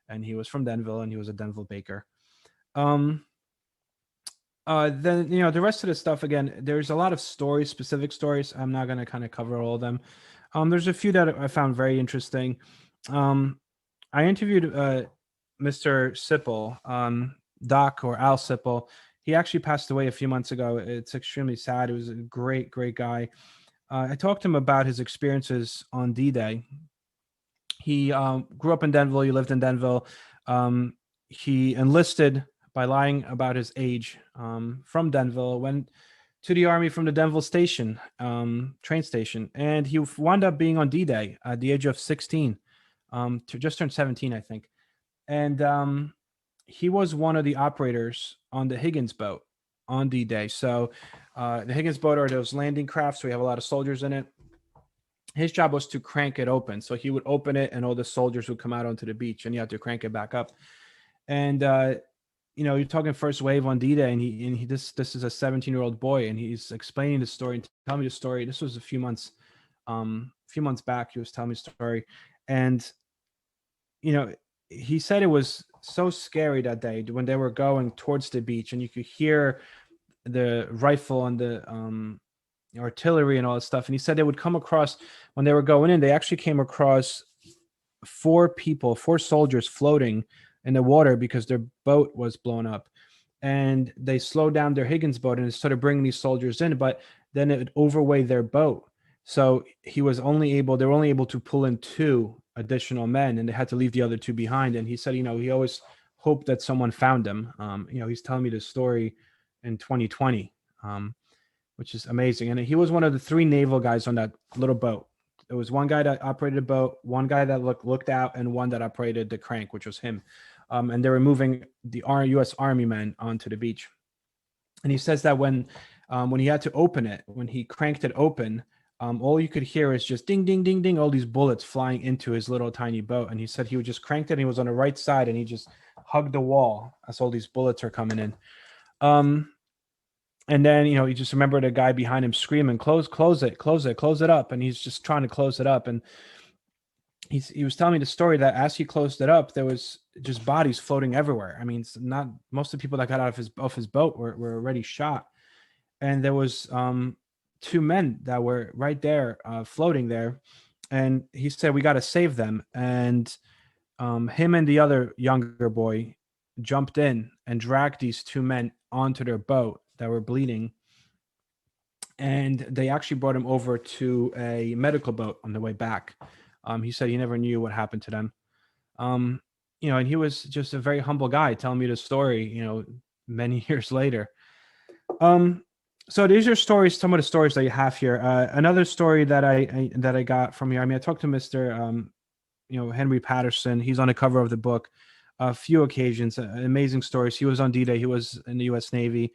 And he was from Denville, and he was a Denville baker. Then the rest of the stuff, again, there's a lot of stories, specific stories. I'm not going to kind of cover all of them. There's a few that I found very interesting. I interviewed Mr. Sipple, Doc or Al Sipple. He actually passed away a few months ago. It's extremely sad. He was a great, great guy. I talked to him about his experiences on D-Day. He grew up in Denville. He lived in Denville. He enlisted by lying about his age from Denville, went to the Army from the Denville station, train station. And he wound up being on D-Day at the age of 16, to just turned 17, I think. And he was one of the operators on the Higgins boat on D-Day. So the Higgins boat are those landing crafts. So we have a lot of soldiers in it. His job was to crank it open. So he would open it and all the soldiers would come out onto the beach, and you have to crank it back up. And, you're talking first wave on D-Day, and this is a 17-year-old boy, and he's explaining the story and telling me the story. This was a few months back. He was telling me the story. And, he said it was so scary that day when they were going towards the beach, and you could hear the rifle and the artillery and all that stuff. And he said they would come across, when they were going in, they actually came across 4 soldiers floating in the water because their boat was blown up. And they slowed down their Higgins boat and started bringing these soldiers in, but then it would overweigh their boat. So they were only able to pull in 2 additional men, and they had to leave the other 2 behind. And he said, he always hoped that someone found him. He's telling me this story in 2020, which is amazing. And he was one of the 3 naval guys on that little boat. There was one guy that operated a boat, one guy that looked out, and one that operated the crank, which was him. And they were moving the U.S. Army men onto the beach. And he says that when he had to open it, when he cranked it open, all you could hear is just ding, ding, ding, ding, all these bullets flying into his little tiny boat. And he said he would just cranked it, and he was on the right side, and he just hugged the wall as all these bullets are coming in. And then, he just remembered a guy behind him screaming, close it up. And he's just trying to close it up. And he was telling me the story that as he closed it up, there was just bodies floating everywhere. I mean, it's not most of the people that got out of his boat were already shot. And there was 2 men that were right there, floating there. And he said, we got to save them. And him and the other younger boy jumped in and dragged these 2 men onto their boat that were bleeding. And they actually brought him over to a medical boat on the way back. He said he never knew what happened to them. And he was just a very humble guy telling me the story, many years later. So these are stories, some of the stories that you have here. Another story that I got from here. I mean, I talked to Mr. Henry Patterson. He's on the cover of the book a few occasions, amazing stories. He was on D-Day. He was in the U.S. Navy,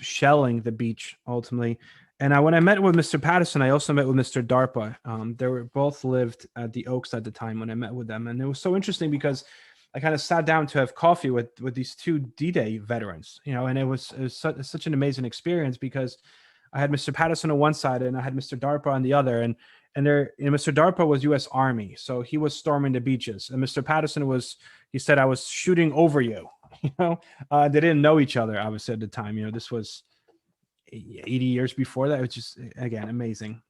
shelling the beach ultimately. And when I met with Mr. Patterson, I also met with Mr. DARPA. They were both lived at the Oaks at the time when I met with them. And it was so interesting because I kind of sat down to have coffee with these 2 D-Day veterans, and it was such an amazing experience because I had Mr. Patterson on one side and I had Mr. DARPA on the other. And And Mr. DARPA was U.S. Army, so he was storming the beaches, and Mr. Patterson he said, "I was shooting over you." They didn't know each other, obviously, at the time. This was 80 years before that. It was just, again, amazing.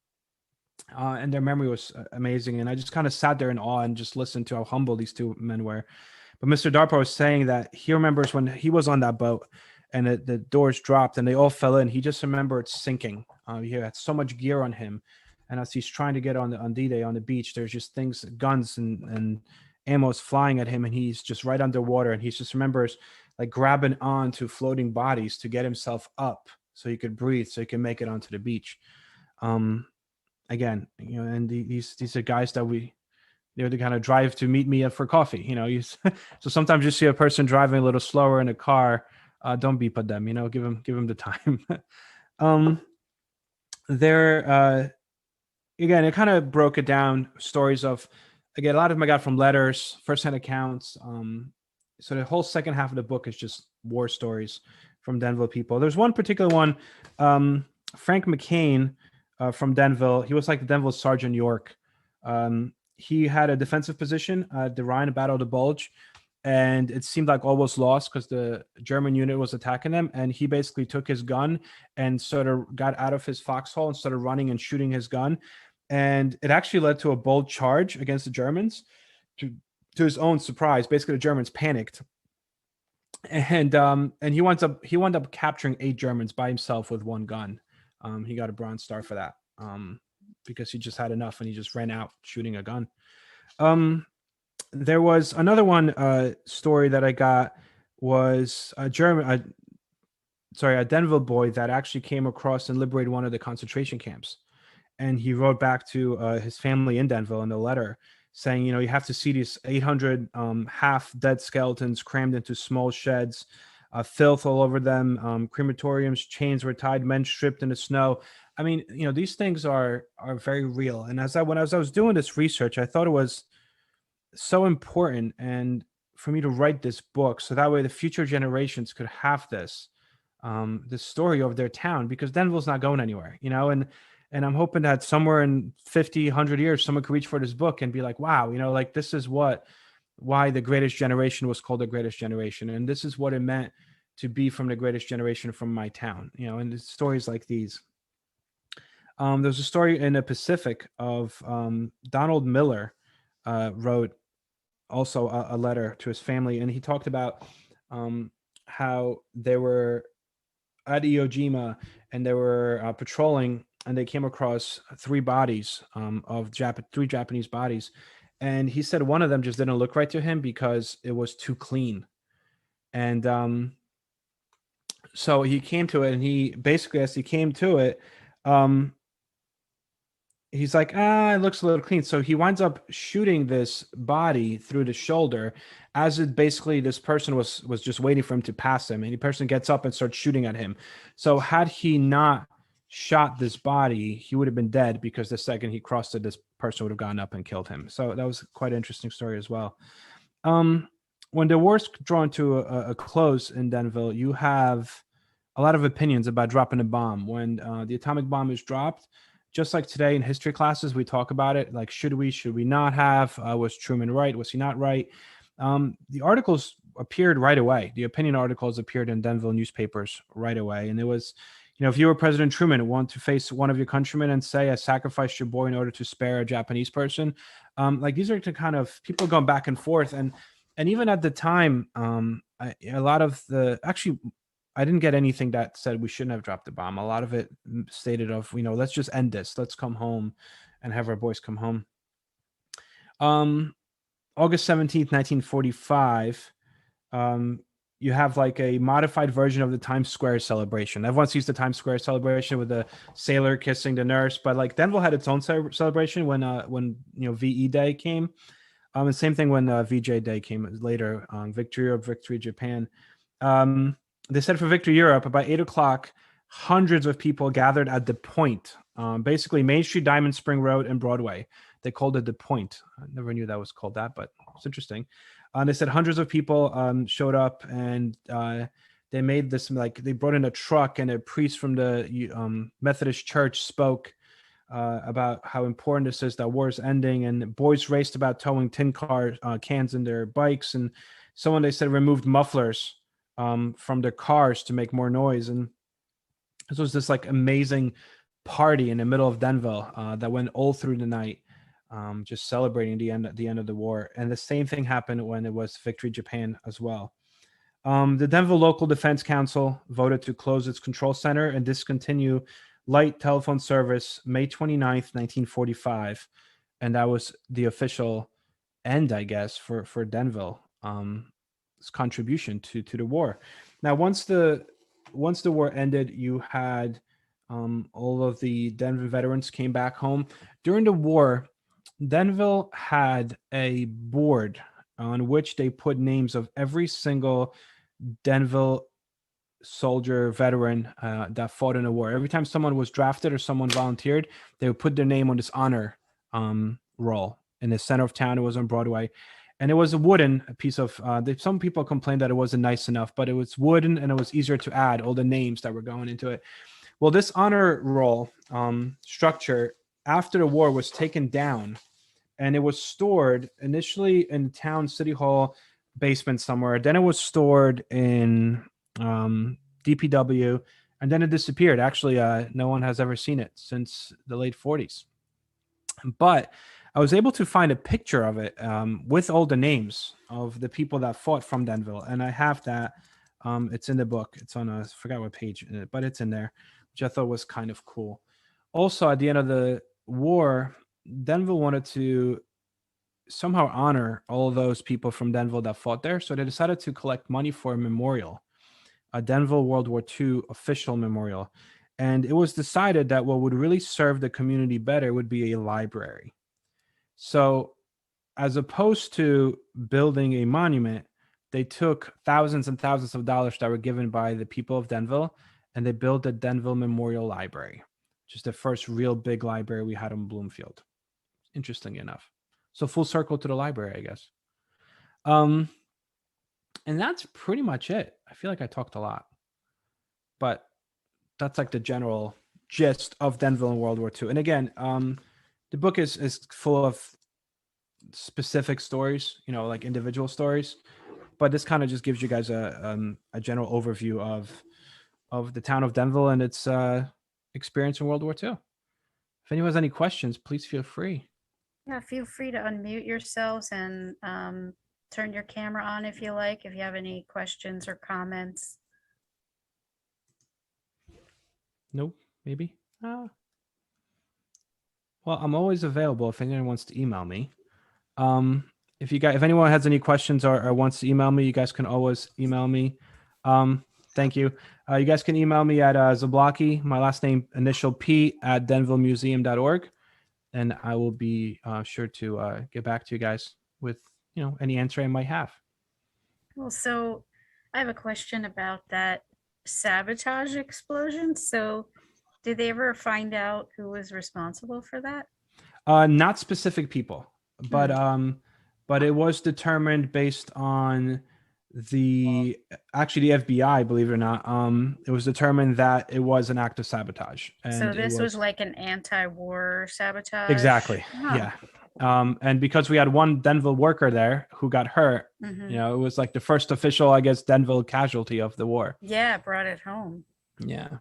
And their memory was amazing. And I just kind of sat there in awe and just listened to how humble these two men were. But Mr. DARPA was saying that he remembers when he was on that boat and the doors dropped and they all fell in. He just remembered sinking. He had so much gear on him. And as he's trying to get on D-Day on the beach, there's just things, guns and ammo's flying at him. And he's just right underwater. And he just remembers like grabbing onto floating bodies to get himself up so he could breathe, so he can make it onto the beach. Again, and these are guys that they're the kind of drive to meet me for coffee. So sometimes you see a person driving a little slower in a car, don't beep at them, give them the time. Again, it kind of broke it down, stories of, again, a lot of them I got from letters, firsthand accounts. So the whole second half of the book is just war stories from Denville people. There's one particular one, Frank McCain, from Denville. He was like the Denville Sergeant York. He had a defensive position at the Rhine Battle of the Bulge, and it seemed like all was lost because the German unit was attacking them. And he basically took his gun and sort of got out of his foxhole and started running and shooting his gun. And it actually led to a bold charge against the Germans. To his own surprise, basically the Germans panicked. And he wound up capturing 8 Germans by himself with one gun. He got a Bronze Star for that, because he just had enough and he just ran out shooting a gun. There was another one story that I got was a Denville boy that actually came across and liberated one of the concentration camps. And he wrote back to his family in Denville in a letter saying, you have to see these 800 half dead skeletons crammed into small sheds, filth all over them, crematoriums, chains were tied, men stripped in the snow. I mean, these things are very real. And as I was doing this research, I thought it was so important and for me to write this book so that way the future generations could have this story of their town, because Denville's not going anywhere, and I'm hoping that somewhere in 50, 100 years, someone could reach for this book and be like, wow, like this is why the greatest generation was called the greatest generation. And this is what it meant to be from the greatest generation from my town, and it's stories like these. There's a story in the Pacific of Donald Miller wrote also a letter to his family. And he talked about how they were at Iwo Jima and they were patrolling and they came across 3 bodies of 3 Japanese bodies. And he said one of them just didn't look right to him because it was too clean. And so he came to it, and he basically, as he came to it, he's like, it looks a little clean. So he winds up shooting this body through the shoulder as it basically this person was just waiting for him to pass him. And the person gets up and starts shooting at him. So had he not shot this body, he would have been dead, because the second he crossed it, this person would have gone up and killed him. So that was quite an interesting story as well. When the war's drawn to a close in Denville, you have a lot of opinions about dropping a bomb. When the atomic bomb is dropped, just like today in history classes, we talk about it. Like, should we not have? Was Truman right? Was he not right? The articles appeared right away. The opinion articles appeared in Denville newspapers right away. And it was, if you were President Truman, want to face one of your countrymen and say, I sacrificed your boy in order to spare a Japanese person. Like, these are the kind of people going back and forth. And even at the time, a lot of I didn't get anything that said we shouldn't have dropped the bomb. A lot of it stated of, let's just end this. Let's come home and have our boys come home. August 17th, 1945, you have like a modified version of the Times Square celebration. Everyone sees the Times Square celebration with the sailor kissing the nurse, but like Denville had its own celebration when VE Day came. And same thing when VJ Day came later, Victory Europe, Victory Japan. They said for Victory Europe, about 8:00, hundreds of people gathered at the Point, basically Main Street, Diamond Spring Road, and Broadway. They called it the Point. I never knew that was called that, but it's interesting. They said hundreds of people showed up, and they made this, like, they brought in a truck, and a priest from the Methodist Church spoke. about how important this is, that war is ending, and boys raced about towing tin cans in their bikes, and someone, they said, removed mufflers from their cars to make more noise. And this was this like amazing party in the middle of Denville that went all through the night, just celebrating the end of the war. And the same thing happened when it was Victory Japan as well. The Denville Local Defense Council voted to close its control center and discontinue light telephone service May 29th, 1945. And that was the official end, I guess, for Denville, its contribution to the war. Now, once the war ended, you had all of the Denville veterans came back home. During the war, Denville had a board on which they put names of every single Denville soldier veteran that fought in the war. Every time someone was drafted or someone volunteered, they would put their name on this honor roll in the center of town. It was on Broadway, and it was a wooden piece of. Some people complained that it wasn't nice enough, but it was wooden and it was easier to add all the names that were going into it. Well, this honor roll structure after the war was taken down, and it was stored initially in town city hall basement somewhere. Then it was stored in DPW, and then it disappeared. Actually, no one has ever seen it since the late 40s. But I was able to find a picture of it with all the names of the people that fought from Denville, and I have that. It's in the book. It's on I forgot what page, but it's in there, which I thought was kind of cool. Also, at the end of the war, Denville wanted to somehow honor all those people from Denville that fought there, so they decided to collect money for a memorial, a Denville World War II official memorial. And it was decided that what would really serve the community better would be a library. So, as opposed to building a monument, they took thousands and thousands of dollars that were given by the people of Denville, and they built the Denville Memorial Library, which is the first real big library we had in Bloomfield. Interestingly enough. So full circle to the library, I guess. And that's pretty much it. I feel like I talked a lot, but that's like the general gist of Denville in World War II. And again, the book is full of specific stories, like individual stories, but this kind of just gives you guys a general overview of the town of Denville and its experience in World War II. If anyone has any questions, please feel free. Yeah, feel free to unmute yourselves and turn your camera on if you like, if you have any questions or comments. Nope, maybe. Well, I'm always available if anyone wants to email me. If anyone has any questions or wants to email me, you guys can always email me. Thank you. You guys can email me at Zablocki, my last name, initial P, at denvillemuseum.org. And I will be sure to get back to you guys with, any answer I might have. Well, so I have a question about that sabotage explosion. So did they ever find out who was responsible for that? Not specific people, but it was determined based on the FBI, believe it or not. It was determined that it was an act of sabotage. And so this was like an anti-war sabotage? Exactly. Huh. Yeah. And because we had one Denville worker there who got hurt, it was like the first official, I guess, Denville casualty of the war. Yeah, brought it home. Yeah.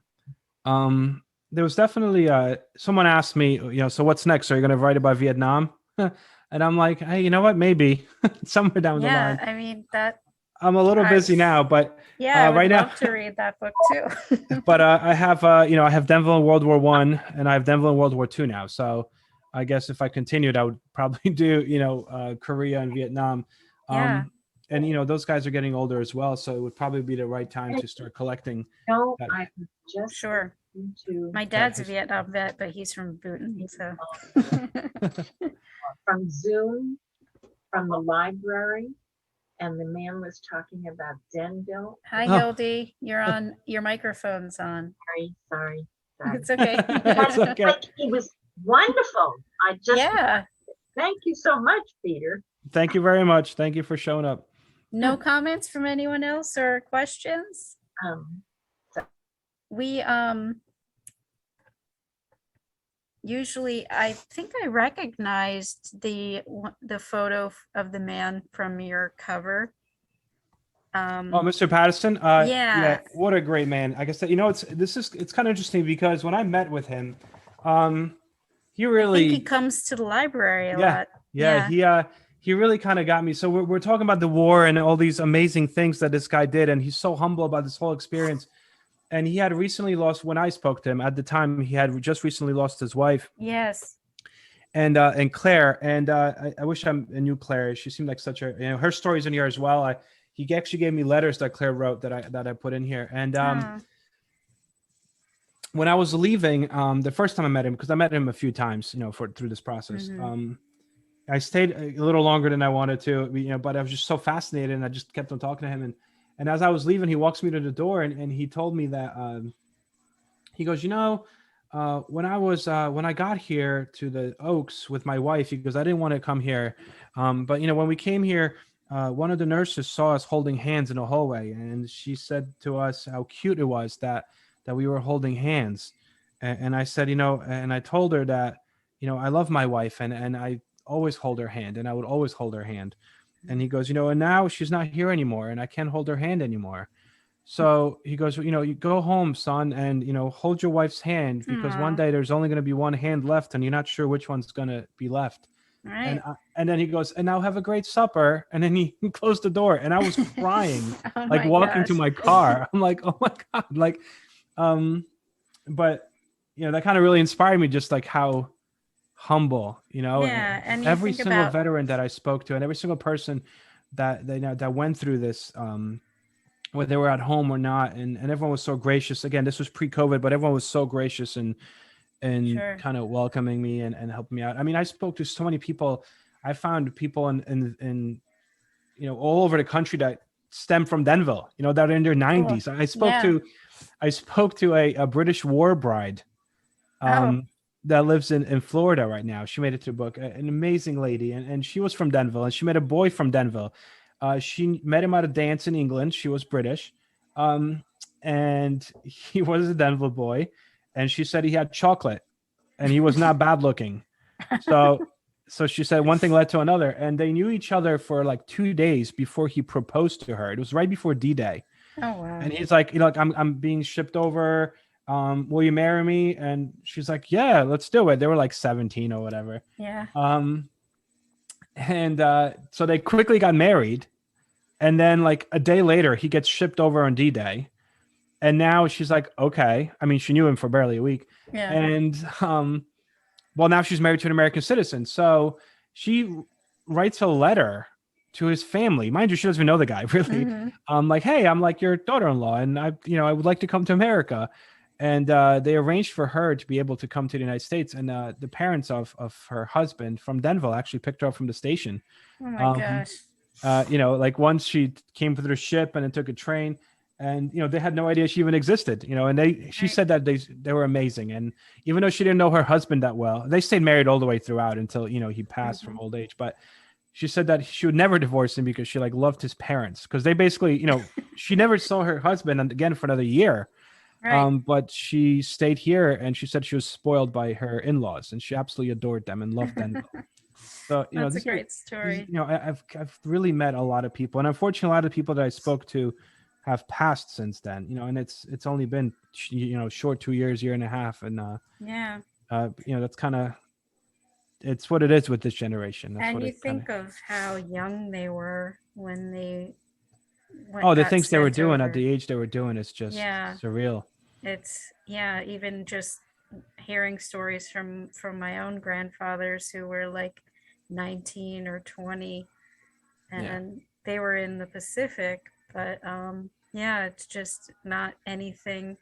There was definitely someone asked me, so what's next? Are you going to write about Vietnam? And I'm like, hey, you know what? Maybe somewhere down the line. Yeah, I mean that. I'm a little busy now, but I would right love now to read that book too. But I have I have Denville in World War I, and I have Denville in World War II now. So I guess if I continued, I would probably do Korea and Vietnam. Yeah. And those guys are getting older as well, so it would probably be the right time to start collecting. No, I'm just Sure. My dad's a Vietnam vet, but he's from Bhutan, so. From Zoom, from the library, and the man was talking about Denville. Hi, Hildy. You're on. Your microphone's on. Sorry. It's okay. It's okay. He was wonderful. Thank you so much, Peter. Thank you very much. Thank you for showing up. No comments from anyone else or questions? Usually, I think I recognized the photo of the man from your cover. Oh, Mr. Patterson. Yeah, Yeah, what a great man. Like I said, it's kind of interesting because when I met with him, he I think he really, comes to the library a yeah, lot. yeah, he really kind of got me. So we're talking about the war and all these amazing things that this guy did, and he's so humble about this whole experience. And he had recently lost, when I spoke to him at the time, he had just recently lost his wife Yes. and Claire. And I wish I knew Claire. She seemed like such a, her story's in here as well. He actually gave me letters that Claire wrote that I put in here. And Oh, when I was leaving, the first time I met him, because I met him a few times, through this process. mhm. I stayed a little longer than I wanted to, but I was just so fascinated, and I just kept on talking to him. And as I was leaving, he walks me to the door, and he told me that he goes, when I got here to the Oaks with my wife, he goes, I didn't want to come here, but when we came here, one of the nurses saw us holding hands in the hallway, and she said to us how cute it was that we were holding hands, and I said, and I told her that, I love my wife, and I always hold her hand, and I would always hold her hand. And he goes, and now she's not here anymore, and I can't hold her hand anymore. So he goes, you go home, son, and hold your wife's hand, because one Aw. day there's only going to be one hand left, and you're not sure which one's going to be left. Right. And then he goes, and now have a great supper. And then he closed the door, and I was crying, Oh like my walking to gosh. my car. I'm like, oh my God. Like, but that kind of really inspired me, just like how humble, Yeah, and you every think single about veteran that I spoke to, and every single person that went through this, whether they were at home or not, and everyone was so gracious. Again, this was pre-COVID, but everyone was so gracious and Sure. kind of welcoming me and helping me out. I mean, I spoke to so many people. I found people in all over the country that stem from Denville, that are in their Cool. 90s. Yeah. I spoke to a British war bride Oh, that lives in Florida right now. She made it to the book, an amazing lady, and she was from Denville, and she met a boy from Denville. She met him at a dance in England. She was British, and he was a Denville boy, and she said he had chocolate, and he was not bad looking. So she said one thing led to another, and they knew each other for like 2 days before he proposed to her. It was right before D-Day. oh wow. And he's like, I'm being shipped over. Will you marry me? And she's like, yeah, let's do it. They were like 17 or whatever. Yeah. So they quickly got married. And then like a day later, he gets shipped over on D-Day. And now she's like, okay. I mean, she knew him for barely a week. Yeah. And well, now she's married to an American citizen. So she writes a letter to his family. Mind you, she doesn't even know the guy really. Mhm. Like, hey, I'm like your daughter-in-law, and I would like to come to America. And they arranged for her to be able to come to the United States. And the parents of her husband from Denville actually picked her up from the station. Oh my gosh. Like once she came through the ship and then took a train, and they had no idea she even existed. And she Right. said that they were amazing. And even though she didn't know her husband that well, they stayed married all the way throughout until he passed from old age. But she said that she would never divorce him because she like loved his parents, because they basically she never saw her husband again for another year. Right. But she stayed here, and she said she was spoiled by her in-laws, and she absolutely adored them and loved Denville. So That's a these are- great story. I've really met a lot of people, and unfortunately, a lot of people that I spoke to have passed since then. And it's only been short 2 years, year and a half, and Yeah. that's kind of it's what it is with this generation. That's And what you it kinda, think of how young they were when they the got things they were sent doing over. at the age they were doing is just Yeah. surreal. It's even just hearing stories from my own grandfathers who were like 19 or 20, and they were in the Pacific, but it's just not anything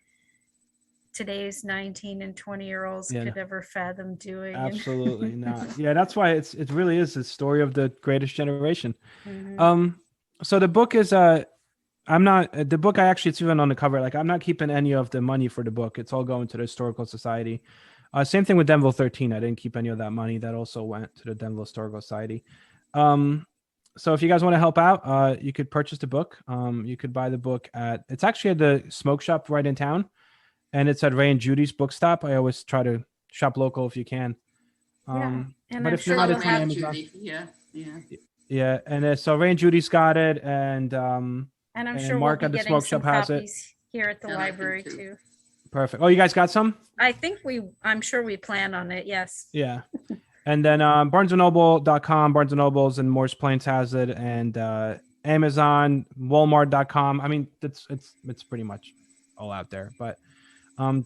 today's 19 and 20-year-olds Yeah. could ever fathom doing. Absolutely not. Yeah, that's why it really is the story of the greatest generation. Mhm. So the book is I'm not the book. I actually, it's even on the cover. Like, I'm not keeping any of the money for the book. It's all going to the Historical Society. Same thing with Denville 13. I didn't keep any of that money. That also went to the Denville Historical Society. So if you guys want to help out, you could purchase the book. You could buy the book it's actually at the smoke shop right in town, and it's at Ray and Judy's book stop. I always try to shop local if you can. And but I'm if sure not, we'll it's on have Amazon. Judy. Yeah, yeah. Yeah, and so Ray and Judy's got it, and And I'm and sure Mark we'll at be the getting smoke some shop has it. copies here at the And I do library too. too. Perfect. Oh, you guys got some? I think I'm sure we plan on it. Yes. Yeah. And then barnesandnoble.com, Barnes and Nobles and Morris Plains has it, and Amazon, Walmart.com. I mean, it's pretty much all out there. But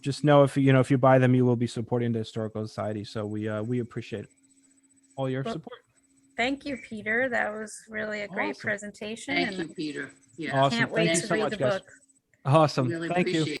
just know if you buy them, you will be supporting the Historical Society. So we appreciate all your Well, support. Thank you, Peter. That was really a great Awesome. presentation. Thank and you, Peter. Yeah. Awesome. Can't Thank wait you to so read much, the guys. book. Awesome. Really Thank you. appreciate